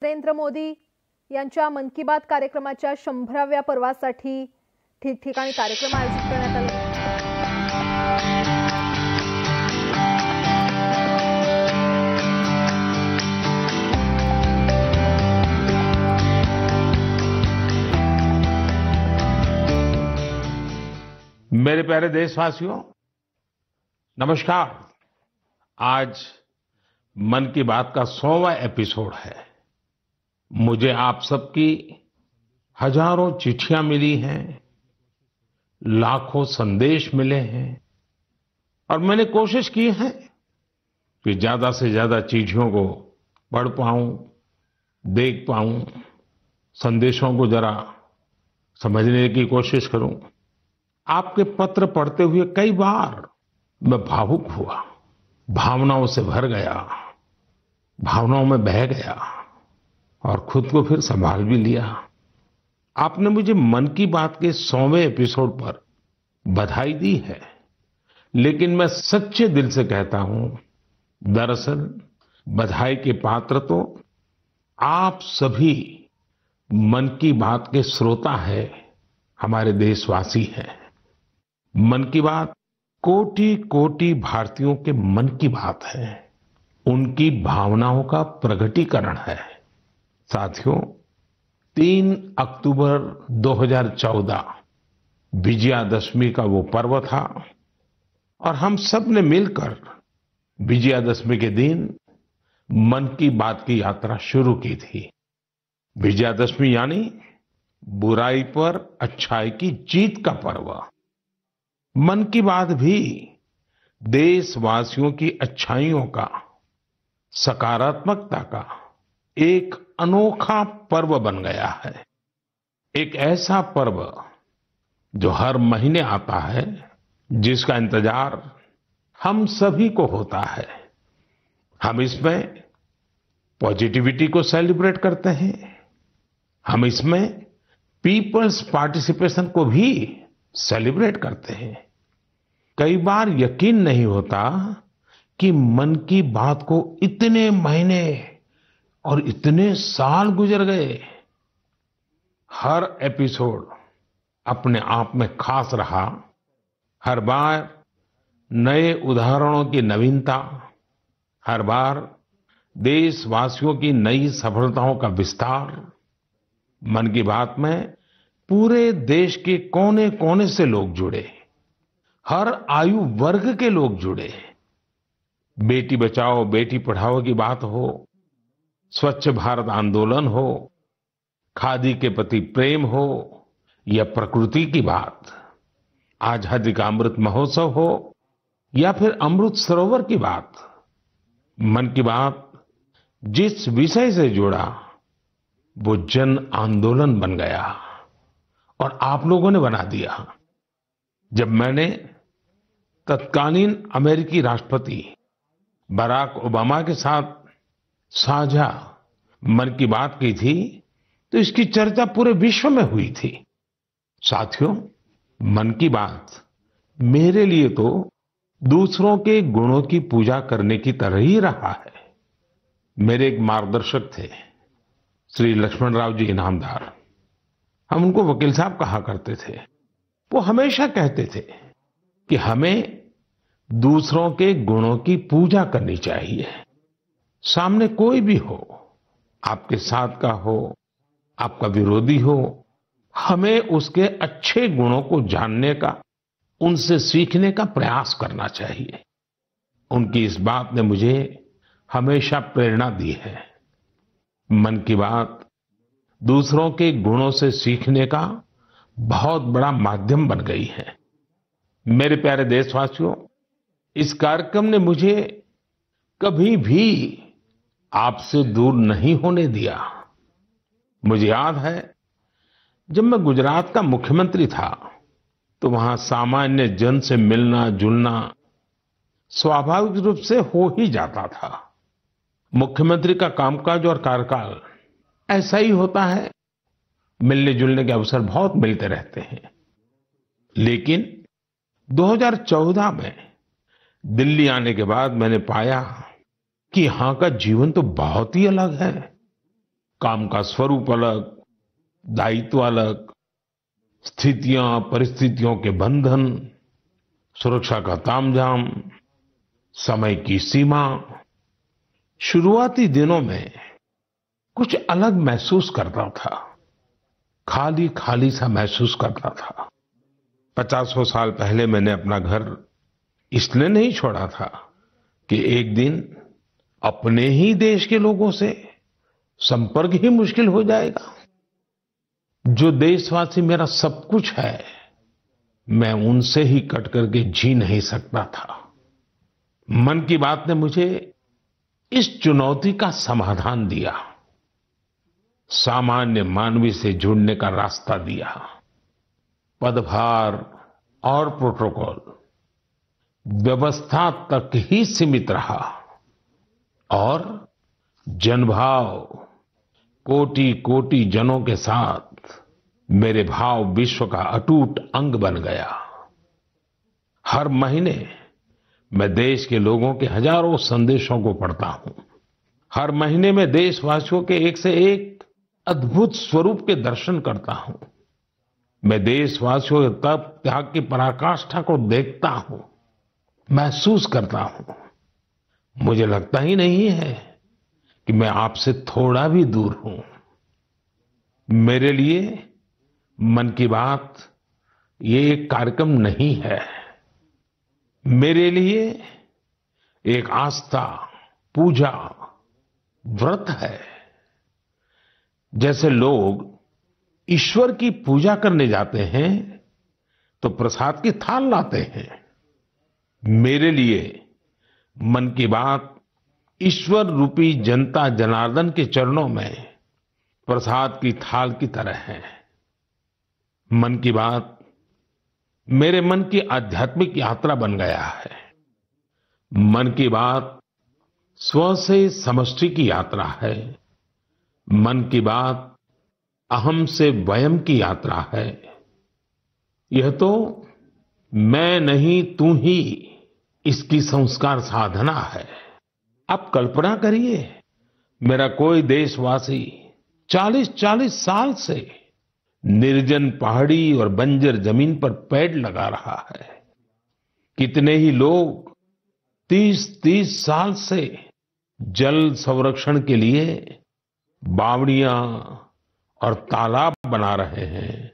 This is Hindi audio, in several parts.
नरेंद्र मोदी यांच्या मन की बात कार्यक्रमाच्या 100व्या पर्वासाठी ठिकठिकाणी कार्यक्रम आयोजित करण्यात आले। मेरे प्यारे देशवासियों, नमस्कार। आज मन की बात का 100वां एपिसोड है। मुझे आप सबकी हजारों चिट्ठियां मिली हैं, लाखों संदेश मिले हैं और मैंने कोशिश की है कि ज्यादा से ज्यादा चिट्ठियों को पढ़ पाऊं, देख पाऊं, संदेशों को जरा समझने की कोशिश करूं। आपके पत्र पढ़ते हुए कई बार मैं भावुक हुआ, भावनाओं से भर गया, भावनाओं में बह गया और खुद को फिर संभाल भी लिया। आपने मुझे मन की बात के 100वें एपिसोड पर बधाई दी है, लेकिन मैं सच्चे दिल से कहता हूं, दरअसल बधाई के पात्र तो आप सभी मन की बात के श्रोता हैं, हमारे देशवासी हैं। मन की बात कोटि कोटि भारतीयों के मन की बात है, उनकी भावनाओं का प्रकटीकरण है। साथियों, 3 अक्टूबर 2014 विजयादशमी का वो पर्व था और हम सब ने मिलकर विजयादशमी के दिन मन की बात की यात्रा शुरू की थी। विजयादशमी यानी बुराई पर अच्छाई की जीत का पर्व। मन की बात भी देशवासियों की अच्छाइयों का, सकारात्मकता का एक अनोखा पर्व बन गया है। एक ऐसा पर्व जो हर महीने आता है, जिसका इंतजार हम सभी को होता है। हम इसमें पॉजिटिविटी को सेलिब्रेट करते हैं, हम इसमें पीपल्स पार्टिसिपेशन को भी सेलिब्रेट करते हैं। कई बार यकीन नहीं होता कि मन की बात को इतने महीने और इतने साल गुजर गए। हर एपिसोड अपने आप में खास रहा। हर बार नए उदाहरणों की नवीनता, हर बार देशवासियों की नई सफलताओं का विस्तार। मन की बात में पूरे देश के कोने कोने से लोग जुड़े, हर आयु वर्ग के लोग जुड़े। बेटी बचाओ बेटी पढ़ाओ की बात हो, स्वच्छ भारत आंदोलन हो, खादी के प्रति प्रेम हो या प्रकृति की बात, आजादी का अमृत महोत्सव हो या फिर अमृत सरोवर की बात। मन की बात जिस विषय से जुड़ा वो जन आंदोलन बन गया और आप लोगों ने बना दिया। जब मैंने तत्कालीन अमेरिकी राष्ट्रपति बराक ओबामा के साथ साझा मन की बात की थी, तो इसकी चर्चा पूरे विश्व में हुई थी। साथियों, मन की बात मेरे लिए तो दूसरों के गुणों की पूजा करने की तरह ही रहा है। मेरे एक मार्गदर्शक थे, श्री लक्ष्मण राव जी इनामदार। हम उनको वकील साहब कहा करते थे। वो हमेशा कहते थे कि हमें दूसरों के गुणों की पूजा करनी चाहिए। सामने कोई भी हो, आपके साथ का हो, आपका विरोधी हो, हमें उसके अच्छे गुणों को जानने का, उनसे सीखने का प्रयास करना चाहिए। उनकी इस बात ने मुझे हमेशा प्रेरणा दी है। मन की बात दूसरों के गुणों से सीखने का बहुत बड़ा माध्यम बन गई है। मेरे प्यारे देशवासियों, इस कार्यक्रम ने मुझे कभी भी आपसे दूर नहीं होने दिया। मुझे याद है, जब मैं गुजरात का मुख्यमंत्री था तो वहां सामान्य जन से मिलना जुलना स्वाभाविक रूप से हो ही जाता था। मुख्यमंत्री का कामकाज और कार्यकाल ऐसा ही होता है, मिलने जुलने के अवसर बहुत मिलते रहते हैं। लेकिन 2014 में दिल्ली आने के बाद मैंने पाया कि यहां का जीवन तो बहुत ही अलग है। काम का स्वरूप अलग, दायित्व अलग, स्थितियां परिस्थितियों के बंधन, सुरक्षा का तामझाम, समय की सीमा। शुरुआती दिनों में कुछ अलग महसूस करता था, खाली खाली सा महसूस करता था। 50 साल पहले मैंने अपना घर इसलिए नहीं छोड़ा था कि एक दिन अपने ही देश के लोगों से संपर्क ही मुश्किल हो जाएगा। जो देशवासी मेरा सब कुछ है, मैं उनसे ही कट करके जी नहीं सकता था। मन की बात ने मुझे इस चुनौती का समाधान दिया, सामान्य मानवी से जुड़ने का रास्ता दिया। पदभार और प्रोटोकॉल व्यवस्था तक ही सीमित रहा और जनभाव कोटि कोटि जनों के साथ मेरे भाव विश्व का अटूट अंग बन गया। हर महीने मैं देश के लोगों के हजारों संदेशों को पढ़ता हूं। हर महीने मैं देशवासियों के एक से एक अद्भुत स्वरूप के दर्शन करता हूं। मैं देशवासियों के तप त्याग की पराकाष्ठा को देखता हूं, महसूस करता हूं। मुझे लगता ही नहीं है कि मैं आपसे थोड़ा भी दूर हूं। मेरे लिए मन की बात ये एक कार्यक्रम नहीं है, मेरे लिए एक आस्था, पूजा, व्रत है। जैसे लोग ईश्वर की पूजा करने जाते हैं तो प्रसाद की थाल लाते हैं, मेरे लिए मन की बात ईश्वर रूपी जनता जनार्दन के चरणों में प्रसाद की थाल की तरह है। मन की बात मेरे मन की आध्यात्मिक यात्रा बन गया है। मन की बात स्व से समष्टि की यात्रा है। मन की बात अहम से वयम की यात्रा है। यह तो मैं नहीं तू ही इसकी संस्कार साधना है। आप कल्पना करिए, मेरा कोई देशवासी 40-40 साल से निर्जन पहाड़ी और बंजर जमीन पर पेड़ लगा रहा है। कितने ही लोग 30-30 साल से जल संरक्षण के लिए बावड़ियां और तालाब बना रहे हैं,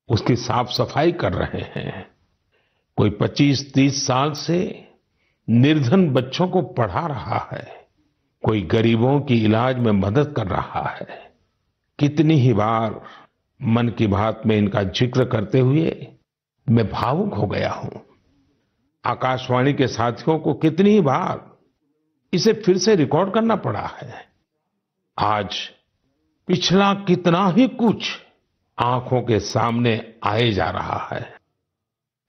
उसकी साफ सफाई कर रहे हैं। कोई 25-30 साल से निर्धन बच्चों को पढ़ा रहा है, कोई गरीबों की इलाज में मदद कर रहा है। कितनी ही बार मन की बात में इनका जिक्र करते हुए मैं भावुक हो गया हूं। आकाशवाणी के साथियों को कितनी ही बार इसे फिर से रिकॉर्ड करना पड़ा है। आज पिछला कितना ही कुछ आंखों के सामने आए जा रहा है।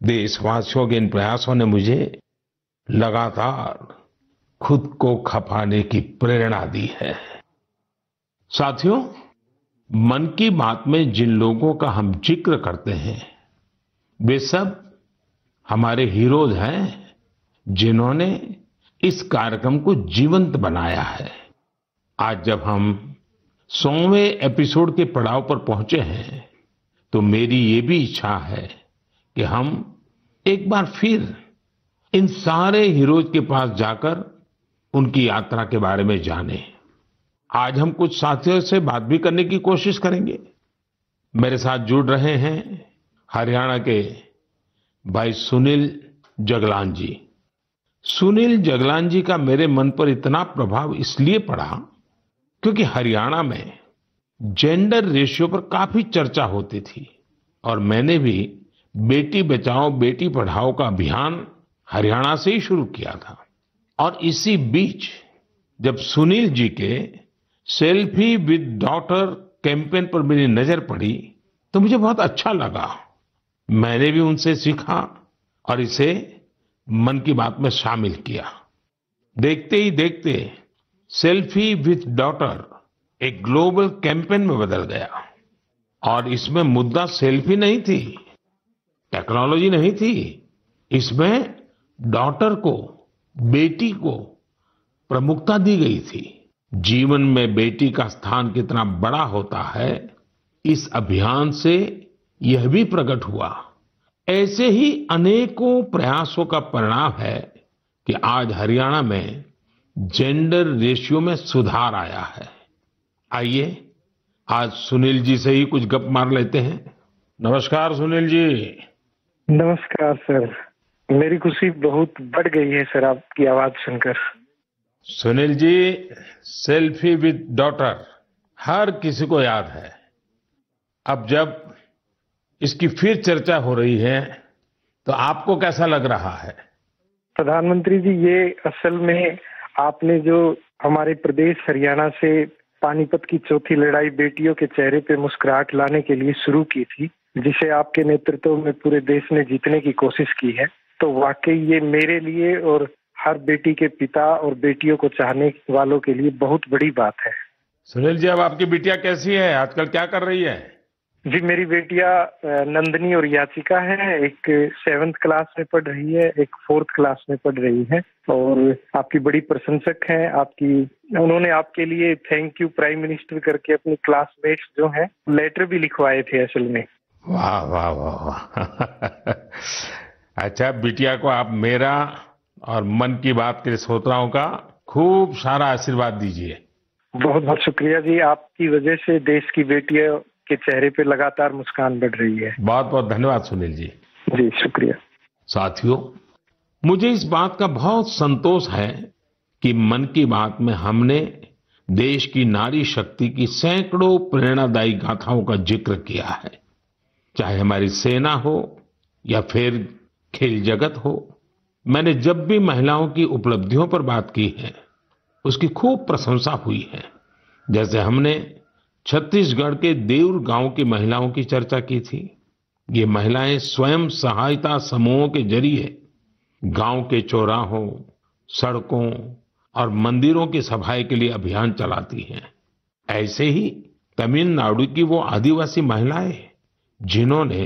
देशवासियों के इन प्रयासों ने मुझे लगातार खुद को खपाने की प्रेरणा दी है। साथियों, मन की बात में जिन लोगों का हम जिक्र करते हैं, वे सब हमारे हीरोज हैं, जिन्होंने इस कार्यक्रम को जीवंत बनाया है। आज जब हम 100वें एपिसोड के पड़ाव पर पहुंचे हैं, तो मेरी ये भी इच्छा है कि हम एक बार फिर इन सारे हीरोज के पास जाकर उनकी यात्रा के बारे में जानें। आज हम कुछ साथियों से बात भी करने की कोशिश करेंगे। मेरे साथ जुड़ रहे हैं हरियाणा के भाई सुनील जगलान जी। सुनील जगलान जी का मेरे मन पर इतना प्रभाव इसलिए पड़ा क्योंकि हरियाणा में जेंडर रेशियो पर काफी चर्चा होती थी और मैंने भी बेटी बचाओ बेटी पढ़ाओ का अभियान हरियाणा से ही शुरू किया था। और इसी बीच जब सुनील जी के सेल्फी विद डॉटर कैंपेन पर मेरी नजर पड़ी तो मुझे बहुत अच्छा लगा। मैंने भी उनसे सीखा और इसे मन की बात में शामिल किया। देखते ही देखते सेल्फी विद डॉटर एक ग्लोबल कैंपेन में बदल गया और इसमें मुद्दा सेल्फी नहीं थी, टेक्नोलॉजी नहीं थी, इसमें डॉटर को, बेटी को प्रमुखता दी गई थी। जीवन में बेटी का स्थान कितना बड़ा होता है, इस अभियान से यह भी प्रकट हुआ। ऐसे ही अनेकों प्रयासों का परिणाम है कि आज हरियाणा में जेंडर रेशियो में सुधार आया है। आइए आज सुनील जी से ही कुछ गप मार लेते हैं। नमस्कार सुनील जी। नमस्कार सर, मेरी खुशी बहुत बढ़ गई है सर आपकी आवाज सुनकर। Sunil ji, selfie with daughter हर किसी को याद है। अब जब इसकी फिर चर्चा हो रही है तो आपको कैसा लग रहा है? प्रधानमंत्री जी, ये असल में आपने जो हमारे प्रदेश हरियाणा से पानीपत की चौथी लड़ाई बेटियों के चेहरे पे मुस्कुराहट लाने के लिए शुरू की थी, जिसे आपके नेतृत्व में पूरे देश ने जीतने की कोशिश की है, तो वाकई ये मेरे लिए और हर बेटी के पिता और बेटियों को चाहने वालों के लिए बहुत बड़ी बात है। सुनील जी, अब आपकी बिटिया कैसी है? आजकल क्या कर रही है? जी, मेरी बेटियां नंदनी और याचिका है। एक 7th क्लास में पढ़ रही है, एक 4th क्लास में पढ़ रही है और आपकी बड़ी प्रशंसक हैं। उन्होंने आपके लिए थैंक यू प्राइम मिनिस्टर करके अपनी क्लासमेट्स जो हैं लेटर भी लिखवाए थे असल में। वाह वाह वाह वाह। अच्छा, बिटिया को आप मेरा और मन की बात के श्रोताओं का खूब सारा आशीर्वाद दीजिए। बहुत बहुत शुक्रिया जी, आपकी वजह से देश की बेटियों के चेहरे पे लगातार मुस्कान बढ़ रही है। बहुत बहुत धन्यवाद सुनील जी। जी शुक्रिया। साथियों, मुझे इस बात का बहुत संतोष है कि मन की बात में हमने देश की नारी शक्ति की सैकड़ों प्रेरणादायी गाथाओं का जिक्र किया है। चाहे हमारी सेना हो या फिर खेल जगत हो, मैंने जब भी महिलाओं की उपलब्धियों पर बात की है उसकी खूब प्रशंसा हुई है। जैसे हमने छत्तीसगढ़ के देउर गांव की महिलाओं की चर्चा की थी। ये महिलाएं स्वयं सहायता समूहों के जरिए गांव के चौराहों, सड़कों और मंदिरों की सफाई के लिए अभियान चलाती हैं। ऐसे ही तमिलनाडु की वो आदिवासी महिलाएं जिन्होंने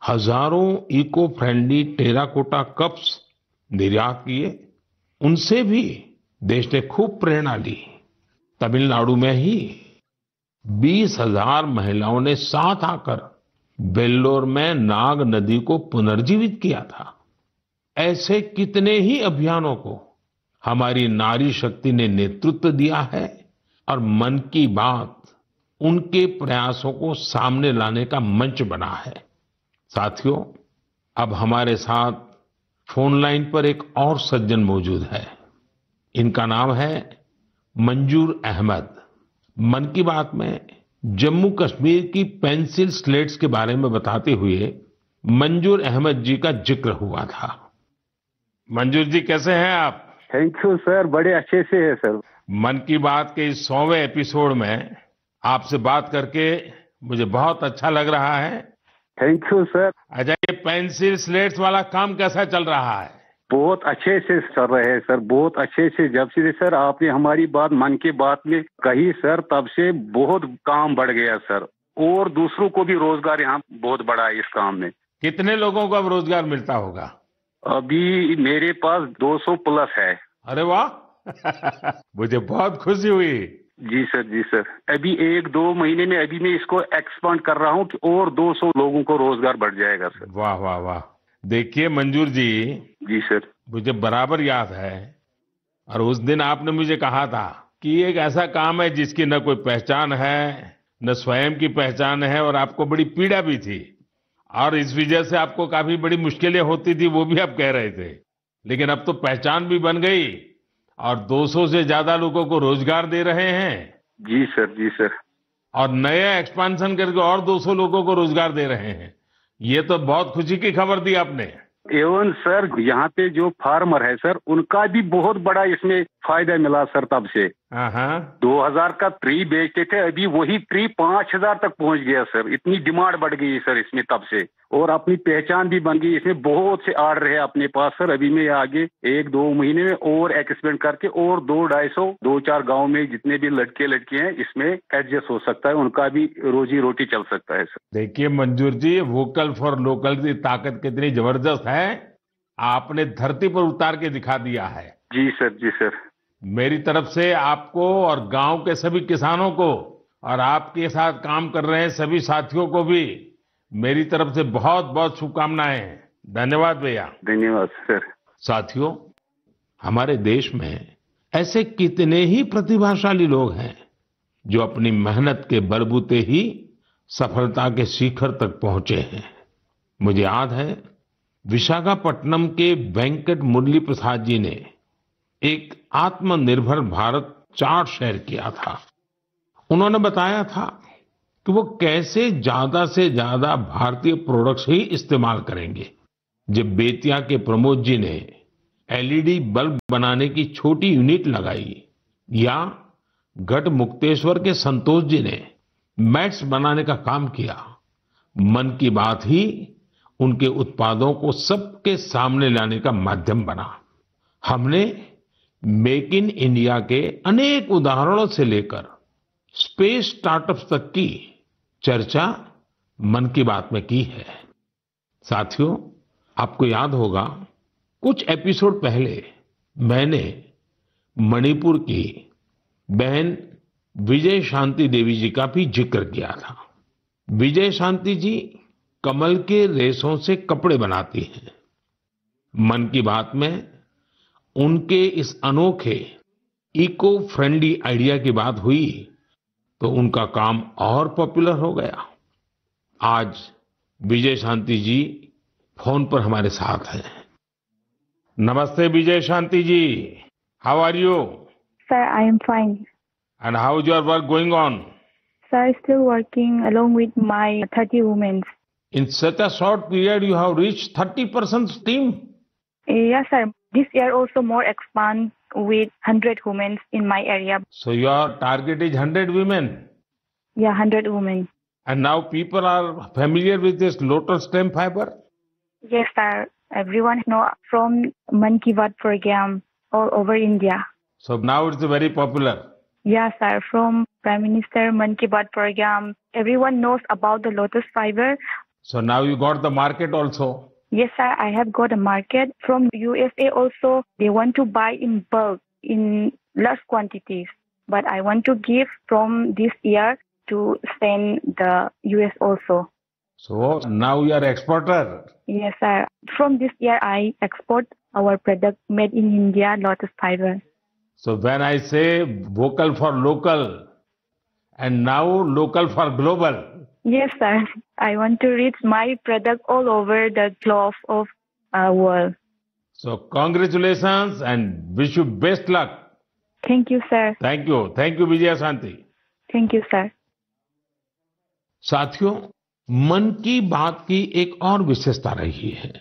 हजारों इको फ्रेंडली टेराकोटा कप्स निर्यात किए, उनसे भी देश ने खूब प्रेरणा ली। तमिलनाडु में ही 20,000 महिलाओं ने साथ आकर वेल्लोर में नाग नदी को पुनर्जीवित किया था। ऐसे कितने ही अभियानों को हमारी नारी शक्ति ने नेतृत्व दिया है और मन की बात उनके प्रयासों को सामने लाने का मंच बना है। साथियों, अब हमारे साथ फोन लाइन पर एक और सज्जन मौजूद है। इनका नाम है मंजूर अहमद। मन की बात में जम्मू कश्मीर की पेंसिल स्लेट्स के बारे में बताते हुए मंजूर अहमद जी का जिक्र हुआ था। मंजूर जी, कैसे हैं आप? थैंक यू सर, बड़े अच्छे से है सर। मन की बात के इस 100वें एपिसोड में आपसे बात करके मुझे बहुत अच्छा लग रहा है। Thank you sir. अच्छा, ये पेंसिल स्लेट्स वाला काम कैसा चल रहा है? बहुत अच्छे से चल रहे हैं सर, बहुत अच्छे से। जब से सर आपने हमारी बात मन की बात में कही सर, तब से बहुत काम बढ़ गया सर, और दूसरों को भी रोजगार यहाँ बहुत बड़ा है इस काम में। कितने लोगों को अब रोजगार मिलता होगा? अभी मेरे पास 200 प्लस है। अरे वाह। मुझे बहुत खुशी हुई। जी सर, जी सर। अभी 1-2 महीने में अभी मैं इसको एक्सपांड कर रहा हूँ कि और 200 लोगों को रोजगार बढ़ जाएगा सर। वाह वाह वाह। देखिए मंजूर जी। जी सर। मुझे बराबर याद है, और उस दिन आपने मुझे कहा था कि एक ऐसा काम है जिसकी न कोई पहचान है, न स्वयं की पहचान है, और आपको बड़ी पीड़ा भी थी, और इस वजह से आपको काफी बड़ी मुश्किलें होती थी, वो भी आप कह रहे थे। लेकिन अब तो पहचान भी बन गई और 200 से ज्यादा लोगों को रोजगार दे रहे हैं। जी सर, जी सर। और नया एक्सपांशन करके और 200 लोगों को रोजगार दे रहे हैं। ये तो बहुत खुशी की खबर दी आपने। एवं सर, यहाँ पे जो फार्मर है सर, उनका भी बहुत बड़ा इसमें फायदा मिला सर। तब से 2000 का ट्री बेचते थे, अभी वही ट्री 5000 तक पहुँच गया सर। इतनी डिमांड बढ़ गई सर इसमें तब से, और अपनी पहचान भी बन गई। इसमें बहुत से आर्डर है अपने पास सर। अभी मैं आगे 1-2 महीने में और एक्सपेंड करके और 200-250 गाँव में जितने भी लड़के लड़कियां हैं इसमें एडजस्ट हो सकता है, उनका भी रोजी रोटी चल सकता है सर। देखिए मंजूर जी, वोकल फॉर लोकल की ताकत कितनी जबरदस्त है, आपने धरती पर उतार के दिखा दिया है। जी सर, जी सर। मेरी तरफ से आपको और गांव के सभी किसानों को और आपके साथ काम कर रहे हैं सभी साथियों को भी मेरी तरफ से बहुत बहुत शुभकामनाएं हैं। धन्यवाद भैया। धन्यवाद सर। साथियों, हमारे देश में ऐसे कितने ही प्रतिभाशाली लोग हैं जो अपनी मेहनत के बलबूते ही सफलता के शिखर तक पहुंचे हैं। मुझे याद है विशाखापट्टनम के वेंकट मुरली प्रसाद जी ने एक आत्मनिर्भर भारत चार्ट शेयर किया था। उन्होंने बताया था कि वो कैसे ज्यादा से ज्यादा भारतीय प्रोडक्ट्स ही इस्तेमाल करेंगे। जब बेतिया के प्रमोद जी ने एलईडी बल्ब बनाने की छोटी यूनिट लगाई या गढ़ मुक्तेश्वर के संतोष जी ने मैट्स बनाने का काम किया, मन की बात ही उनके उत्पादों को सबके सामने लाने का माध्यम बना। हमने मेक इन इंडिया के अनेक उदाहरणों से लेकर स्पेस स्टार्टअप्स तक की चर्चा मन की बात में की है। साथियों, आपको याद होगा कुछ एपिसोड पहले मैंने मणिपुर की बहन विजय शांति देवी जी का भी जिक्र किया था। विजय शांति जी कमल के रेशों से कपड़े बनाती हैं। मन की बात में उनके इस अनोखे इको फ्रेंडली आइडिया की बात हुई तो उनका काम और पॉपुलर हो गया। आज विजय शांति जी फोन पर हमारे साथ हैं। नमस्ते Vijay Shanti ji, how are you? Sir, I am fine. And how is your work going on? Sir, still working along with my 30 women. In such a short period, you have reached 30% team. Yes, sir. This year also more expand with 100 women in my area. So your target is 100 women. Yeah, 100 women. And now people are familiar with this lotus stem fiber? Yes, sir. Everyone know from Man Ki Baat program all over India. So now it's very popular. Yes, sir. From Prime Minister Man Ki Baat program, everyone knows about the lotus fiber. So now you got the market also. Yes, sir. I have got a market from USA also. They want to buy in bulk, in large quantities. But I want to give from this year to send the US also. So now you are exporter. Yes, sir. From this year, I export our product made in India, lotus fiber. So when I say vocal for local and now local for global. Yes, sir. I want to reach my product all over the globe of world. So congratulations and wish you best luck. Thank you, sir. Thank you. Thank you, Vijaya Shanti. Thank you, sir. साथियों, मन की बात की एक और विशेषता रही है।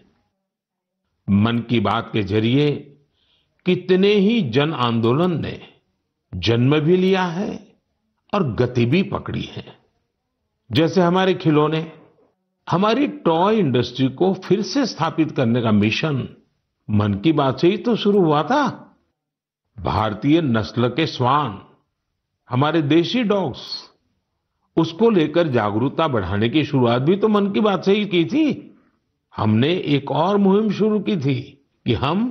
मन की बात के जरिए कितने ही जन आंदोलन ने जन्म भी लिया है और गति भी पकड़ी है। जैसे हमारे खिलौने, हमारी टॉय इंडस्ट्री को फिर से स्थापित करने का मिशन मन की बात से ही तो शुरू हुआ था। भारतीय नस्ल के श्वान, हमारे देशी डॉग्स, उसको लेकर जागरूकता बढ़ाने की शुरुआत भी तो मन की बात से ही की थी। हमने एक और मुहिम शुरू की थी कि हम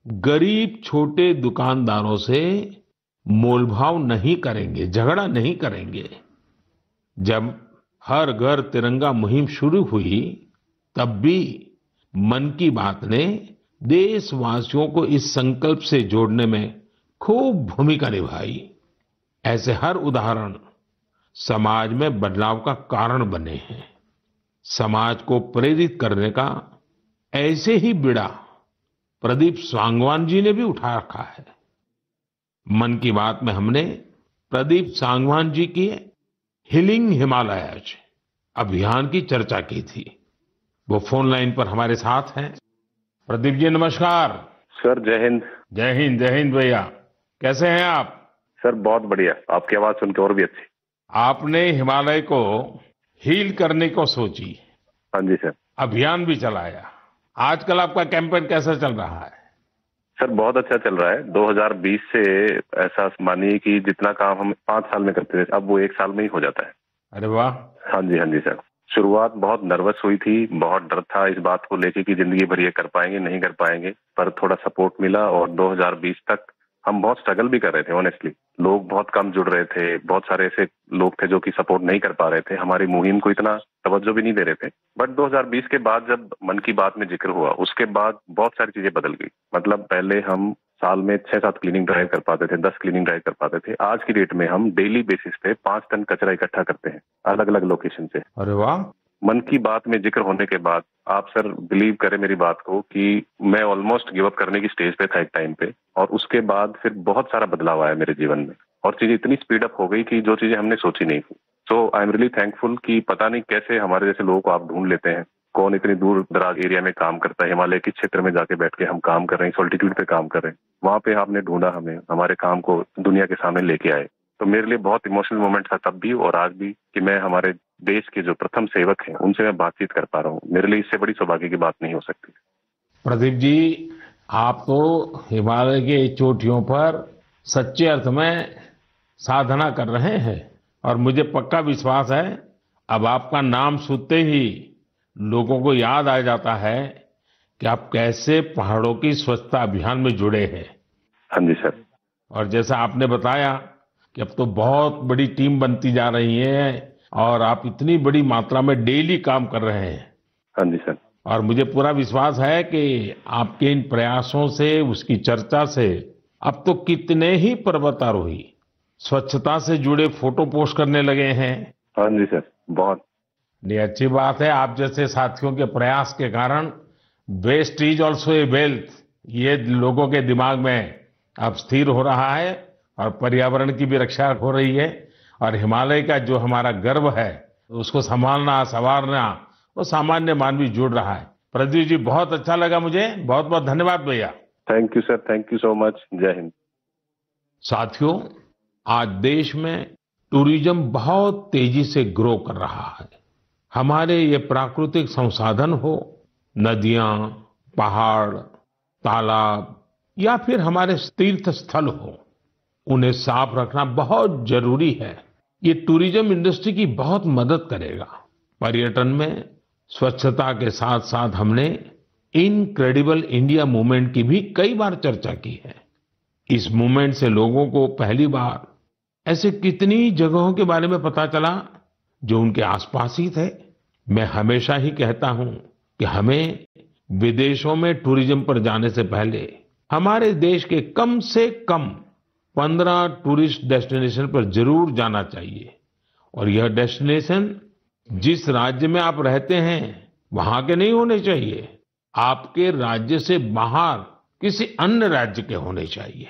गरीब छोटे दुकानदारों से मोलभाव नहीं करेंगे, झगड़ा नहीं करेंगे। जब हर घर तिरंगा मुहिम शुरू हुई तब भी मन की बात ने देशवासियों को इस संकल्प से जोड़ने में खूब भूमिका निभाई। ऐसे हर उदाहरण समाज में बदलाव का कारण बने हैं। समाज को प्रेरित करने का ऐसे ही बीड़ा प्रदीप सांगवान जी ने भी उठा रखा है। मन की बात में हमने प्रदीप सांगवान जी की हीलिंग हिमालयज अभियान की चर्चा की थी। वो फोन लाइन पर हमारे साथ हैं। प्रदीप जी नमस्कार। सर जय हिंद। जय हिंद, जय हिंद भैया। कैसे हैं आप? सर बहुत बढ़िया, आपकी आवाज सुन के और भी अच्छी। आपने हिमालय को हील करने को सोची। हाँ जी सर। अभियान भी चलाया। आजकल आपका कैंपेन कैसा चल रहा है? सर बहुत अच्छा चल रहा है। 2020 से ऐसा मानिए कि जितना काम हम 5 साल में करते थे अब वो 1 साल में ही हो जाता है। अरे वाह। हाँ जी सर। शुरुआत बहुत नर्वस हुई थी, बहुत डर था इस बात को लेके कि जिंदगी भर ये कर पाएंगे नहीं कर पाएंगे, पर थोड़ा सपोर्ट मिला और 2020 तक हम बहुत स्ट्रगल भी कर रहे थे ऑनेस्टली। लोग बहुत कम जुड़ रहे थे, बहुत सारे ऐसे लोग थे जो कि सपोर्ट नहीं कर पा रहे थे, हमारी मुहिम को इतना तवज्जो भी नहीं दे रहे थे। बट 2020 के बाद जब मन की बात में जिक्र हुआ, उसके बाद बहुत सारी चीजें बदल गई। मतलब पहले हम साल में 6-7 क्लीनिंग ड्राइव कर पाते थे, 10 क्लीनिंग ड्राइव कर पाते थे। आज की डेट में हम डेली बेसिस पे 5 टन कचरा इकट्ठा करते हैं अलग अलग लोकेशन से। अरे वाह। मन की बात में जिक्र होने के बाद आप सर बिलीव करें मेरी बात को कि मैं ऑलमोस्ट गिव अप करने की स्टेज पे था एक टाइम पे, और उसके बाद फिर बहुत सारा बदलाव आया मेरे जीवन में और चीजें इतनी स्पीड अप हो गई कि जो चीजें हमने सोची नहीं थी। सो आई एम रियली थैंकफुल कि पता नहीं कैसे हमारे जैसे लोगों को आप ढूंढ लेते हैं, कौन इतनी दूर दराज एरिया में काम करता है, हिमालय के क्षेत्र में जाके बैठ के हम काम कर रहे हैं, सॉल्टिट्यूड पे काम कर रहे हैं, वहां पे आपने ढूंढा हमें, हमारे काम को दुनिया के सामने लेके आए। तो मेरे लिए बहुत इमोशनल मोमेंट था तब भी और आज भी कि मैं हमारे देश के जो प्रथम सेवक हैं उनसे मैं बातचीत कर पा रहा हूँ। मेरे लिए इससे बड़ी सौभाग्य की बात नहीं हो सकती। प्रदीप जी, आप तो हिमालय के चोटियों पर सच्चे अर्थ में साधना कर रहे हैं और मुझे पक्का विश्वास है अब आपका नाम सुनते ही लोगों को याद आ जाता है कि आप कैसे पहाड़ों की स्वच्छता अभियान में जुड़े हैं। हाँ जी सर। और जैसा आपने बताया कि अब तो बहुत बड़ी टीम बनती जा रही है और आप इतनी बड़ी मात्रा में डेली काम कर रहे हैं। हाँ जी सर। और मुझे पूरा विश्वास है कि आपके इन प्रयासों से, उसकी चर्चा से अब तो कितने ही पर्वतारोही स्वच्छता से जुड़े फोटो पोस्ट करने लगे हैं। हाँ जी सर, बहुत। ये अच्छी बात है। आप जैसे साथियों के प्रयास के कारण waste is also a wealth, ये लोगों के दिमाग में अब स्थिर हो रहा है और पर्यावरण की भी रक्षा हो रही है और हिमालय का जो हमारा गर्व है उसको संभालना, संवारना वो सामान्य मानवी जुड़ रहा है। प्रदीप जी, बहुत अच्छा लगा मुझे। बहुत बहुत धन्यवाद भैया। Thank you sir, thank you so much. जय हिंद। साथियों, आज देश में टूरिज्म बहुत तेजी से ग्रो कर रहा है। हमारे ये प्राकृतिक संसाधन हो, नदियां, पहाड़, तालाब या फिर हमारे तीर्थ स्थल हो, उन्हें साफ रखना बहुत जरूरी है। ये टूरिज्म इंडस्ट्री की बहुत मदद करेगा। पर्यटन में स्वच्छता के साथ साथ हमने इनक्रेडिबल इंडिया मूवमेंट की भी कई बार चर्चा की है। इस मूवमेंट से लोगों को पहली बार ऐसे कितनी जगहों के बारे में पता चला जो उनके आसपास ही थे। मैं हमेशा ही कहता हूं कि हमें विदेशों में टूरिज्म पर जाने से पहले हमारे देश के कम से कम 15 टूरिस्ट डेस्टिनेशन पर जरूर जाना चाहिए। और यह डेस्टिनेशन जिस राज्य में आप रहते हैं वहां के नहीं होने चाहिए, आपके राज्य से बाहर किसी अन्य राज्य के होने चाहिए।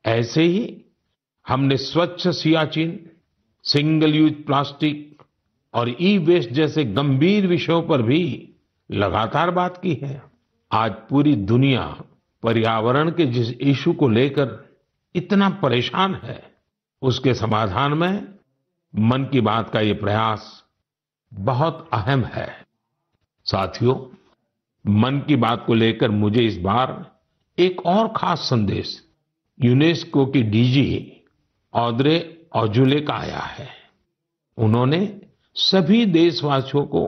ऐसे ही हमने स्वच्छ सियाचिन, सिंगल यूज प्लास्टिक और ई वेस्ट जैसे गंभीर विषयों पर भी लगातार बात की है। आज पूरी दुनिया पर्यावरण के जिस इशू को लेकर इतना परेशान है, उसके समाधान में मन की बात का ये प्रयास बहुत अहम है। साथियों, मन की बात को लेकर मुझे इस बार एक और खास संदेश यूनेस्को की डीजी ऑड्रे अजौले का आया है। उन्होंने सभी देशवासियों को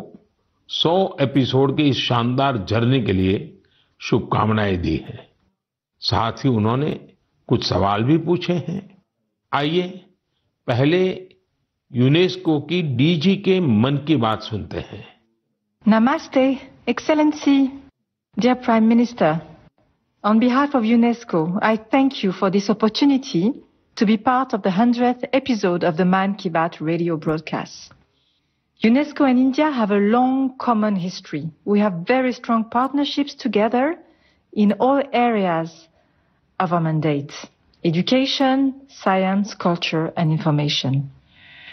100 एपिसोड की इस शानदार जर्नी के लिए शुभकामनाएं दी हैं। साथ ही उन्होंने कुछ सवाल भी पूछे हैं। आइए पहले यूनेस्को की डीजी के मन की बात सुनते हैं। Namaste, Excellency, dear Prime Minister. On behalf of UNESCO, I thank you for this opportunity to be part of the 100th episode of the Man Ki Baat radio broadcast. UNESCO and India have a long common history. We have very strong partnerships together in all areas of our mandate: education, science, culture, and information.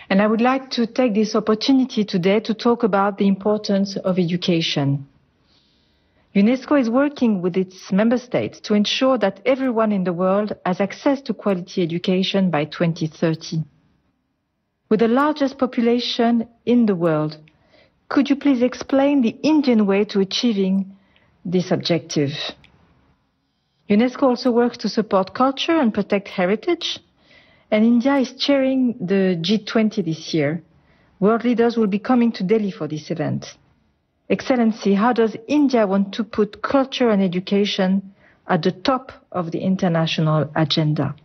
And I would like to take this opportunity today to talk about the importance of education. UNESCO is working with its member states to ensure that everyone in the world has access to quality education by 2030. With the largest population in the world, could you please explain the Indian way to achieving this objective? UNESCO also works to support culture and protect heritage. And India is chairing the G20 this year. World leaders will be coming to Delhi for this event. Excellency, how does India want to put culture and education at the top of the international agenda.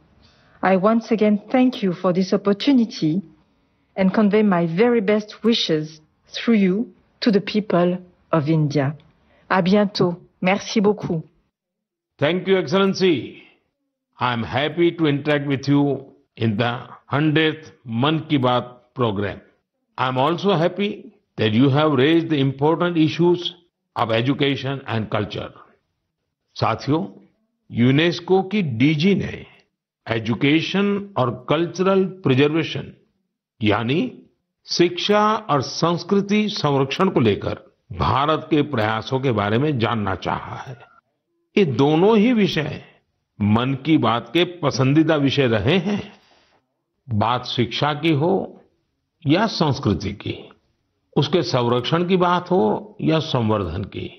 I once again thank you for this opportunity and convey my very best wishes through you to the people of India. À bientôt. Merci beaucoup. Thank you, Excellency. I am happy to interact with you in the 100th Mann Ki Baat program. I am also happy that you have raised the important issues of education and culture. साथियों, यूनेस्को की डीजी ने एजुकेशन और कल्चरल प्रिजर्वेशन यानी शिक्षा और संस्कृति संरक्षण को लेकर भारत के प्रयासों के बारे में जानना चाहा है। ये दोनों ही विषय मन की बात के पसंदीदा विषय रहे हैं। बात शिक्षा की हो या संस्कृति की, उसके संरक्षण की बात हो या संवर्धन की,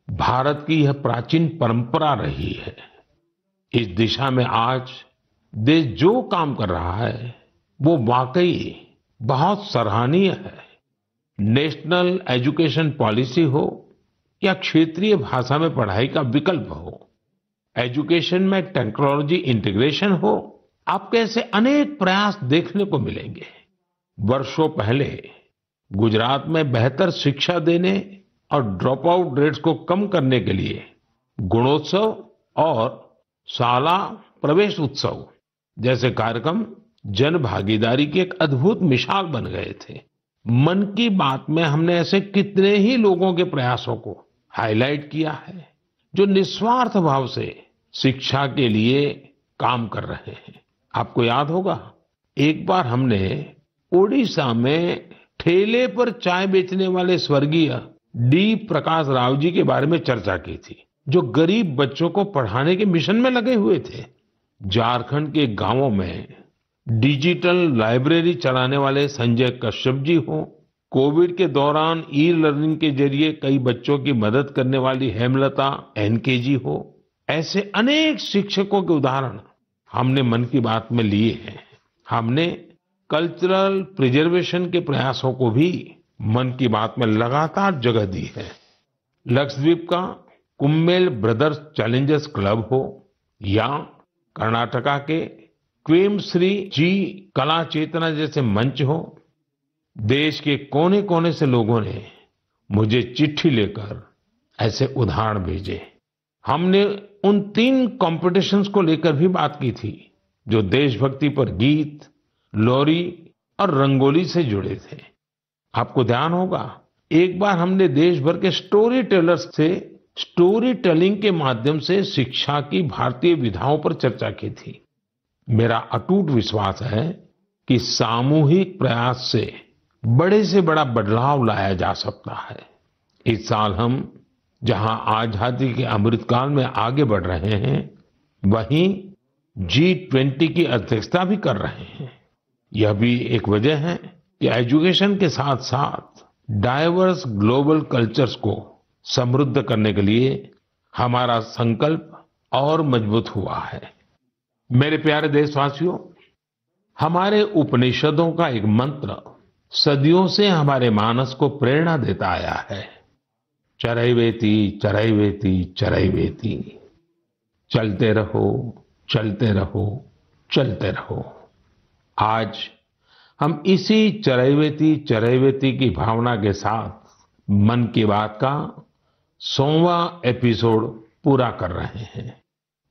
भारत की यह प्राचीन परंपरा रही है। इस दिशा में आज देश जो काम कर रहा है वो वाकई बहुत सराहनीय है। नेशनल एजुकेशन पॉलिसी हो या क्षेत्रीय भाषा में पढ़ाई का विकल्प हो, एजुकेशन में टेक्नोलॉजी इंटीग्रेशन हो, आपको ऐसे अनेक प्रयास देखने को मिलेंगे। वर्षों पहले गुजरात में बेहतर शिक्षा देने और ड्रॉप आउट रेट्स को कम करने के लिए गुणोत्सव और शाला प्रवेश उत्सव जैसे कार्यक्रम जन भागीदारी की एक अद्भुत मिसाल बन गए थे। मन की बात में हमने ऐसे कितने ही लोगों के प्रयासों को हाईलाइट किया है जो निस्वार्थ भाव से शिक्षा के लिए काम कर रहे हैं। आपको याद होगा, एक बार हमने ओडिशा में ठेले पर चाय बेचने वाले स्वर्गीय डी प्रकाश राव जी के बारे में चर्चा की थी, जो गरीब बच्चों को पढ़ाने के मिशन में लगे हुए थे। झारखंड के गांवों में डिजिटल लाइब्रेरी चलाने वाले संजय कश्यप जी हो, कोविड के दौरान ई लर्निंग के जरिए कई बच्चों की मदद करने वाली हेमलता एनके जी हो, ऐसे अनेक शिक्षकों के उदाहरण हमने मन की बात में लिए हैं। हमने कल्चरल प्रिजर्वेशन के प्रयासों को भी मन की बात में लगातार जगह दी है। लक्षद्वीप का कुम्मेल ब्रदर्स चैलेंजर्स क्लब हो या कर्नाटका के क्वेमश्री जी कला चेतना जैसे मंच हो, देश के कोने कोने से लोगों ने मुझे चिट्ठी लेकर ऐसे उदाहरण भेजे। हमने उन 3 कॉम्पिटिशन्स को लेकर भी बात की थी जो देशभक्ति पर गीत, लोरी और रंगोली से जुड़े थे। आपको ध्यान होगा, एक बार हमने देश भर के स्टोरी टेलर्स से स्टोरी टेलिंग के माध्यम से शिक्षा की भारतीय विधाओं पर चर्चा की थी। मेरा अटूट विश्वास है कि सामूहिक प्रयास से बड़ा बदलाव लाया जा सकता है। इस साल हम जहां आजादी के अमृतकाल में आगे बढ़ रहे हैं, वहीं G20 की अध्यक्षता भी कर रहे हैं। यह भी एक वजह है कि एजुकेशन के साथ साथ डाइवर्स ग्लोबल कल्चर्स को समृद्ध करने के लिए हमारा संकल्प और मजबूत हुआ है। मेरे प्यारे देशवासियों, हमारे उपनिषदों का एक मंत्र सदियों से हमारे मानस को प्रेरणा देता आया है, चरैवेति चरैवेति चरैवेति, चलते रहो चलते रहो चलते रहो। आज हम इसी चरैवेति चरैवेति की भावना के साथ मन की बात का 100वां एपिसोड पूरा कर रहे हैं।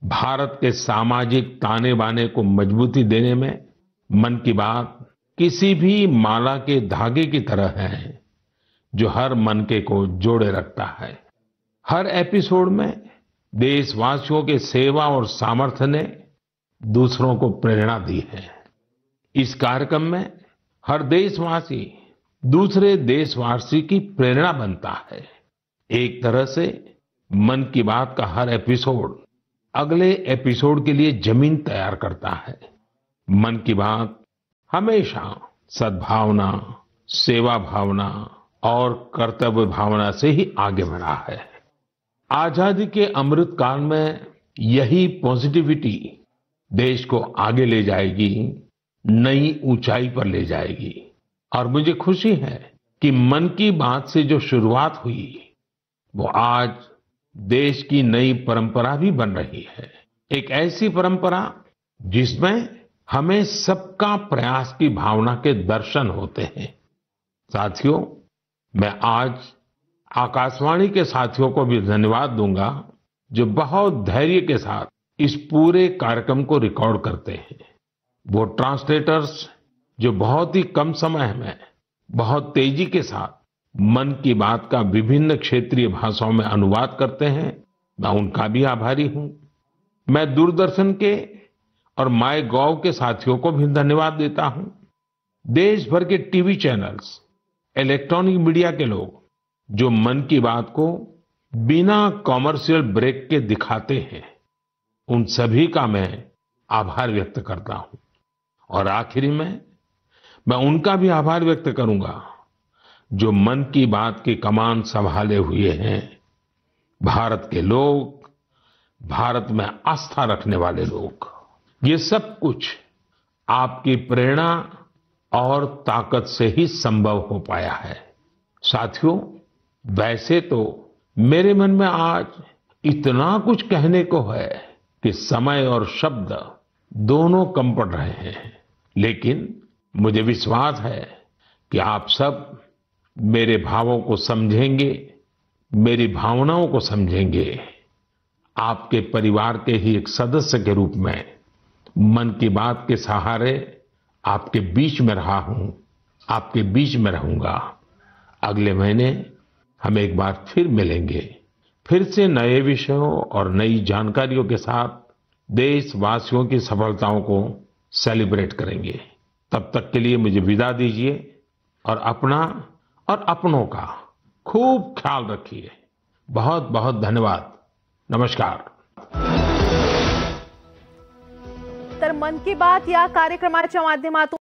भारत के सामाजिक ताने बाने को मजबूती देने में मन की बात किसी भी माला के धागे की तरह है जो हर मनके को जोड़े रखता है। हर एपिसोड में देशवासियों के सेवा और सामर्थ्य ने दूसरों को प्रेरणा दी है। इस कार्यक्रम में हर देशवासी दूसरे देशवासी की प्रेरणा बनता है। एक तरह से मन की बात का हर एपिसोड अगले एपिसोड के लिए जमीन तैयार करता है। मन की बात हमेशा सद्भावना, सेवा भावना और कर्तव्य भावना से ही आगे बढ़ा है। आजादी के अमृत काल में यही पॉजिटिविटी देश को आगे ले जाएगी, नई ऊंचाई पर ले जाएगी। और मुझे खुशी है कि मन की बात से जो शुरुआत हुई वो आज देश की नई परंपरा भी बन रही है। एक ऐसी परंपरा जिसमें हमें सबका प्रयास की भावना के दर्शन होते हैं। साथियों, मैं आज आकाशवाणी के साथियों को भी धन्यवाद दूंगा जो बहुत धैर्य के साथ इस पूरे कार्यक्रम को रिकॉर्ड करते हैं। वो ट्रांसलेटर्स जो बहुत ही कम समय में बहुत तेजी के साथ मन की बात का विभिन्न क्षेत्रीय भाषाओं में अनुवाद करते हैं, मैं उनका भी आभारी हूं। मैं दूरदर्शन के और माय गॉव के साथियों को भी धन्यवाद देता हूं। देश भर के टीवी चैनल्स, इलेक्ट्रॉनिक मीडिया के लोग जो मन की बात को बिना कॉमर्शियल ब्रेक के दिखाते हैं, उन सभी का मैं आभार व्यक्त करता हूं। और आखिरी में मैं उनका भी आभार व्यक्त करूंगा जो मन की बात की कमान संभाले हुए हैं। भारत के लोग, भारत में आस्था रखने वाले लोग, ये सब कुछ आपकी प्रेरणा और ताकत से ही संभव हो पाया है। साथियों, वैसे तो मेरे मन में आज इतना कुछ कहने को है कि समय और शब्द दोनों कम पड़ रहे हैं, लेकिन मुझे विश्वास है कि आप सब मेरे भावों को समझेंगे, मेरी भावनाओं को समझेंगे। आपके परिवार के ही एक सदस्य के रूप में मन की बात के सहारे आपके बीच में रहा हूं, आपके बीच में रहूंगा। अगले महीने हम एक बार फिर मिलेंगे, फिर से नए विषयों और नई जानकारियों के साथ देशवासियों की सफलताओं को सेलिब्रेट करेंगे। तब तक के लिए मुझे विदा दीजिए और अपना और अपनों का खूब ख्याल रखिए। बहुत बहुत धन्यवाद। नमस्कार। तर मन की बात या कार्यक्रमाच्या माध्यमातून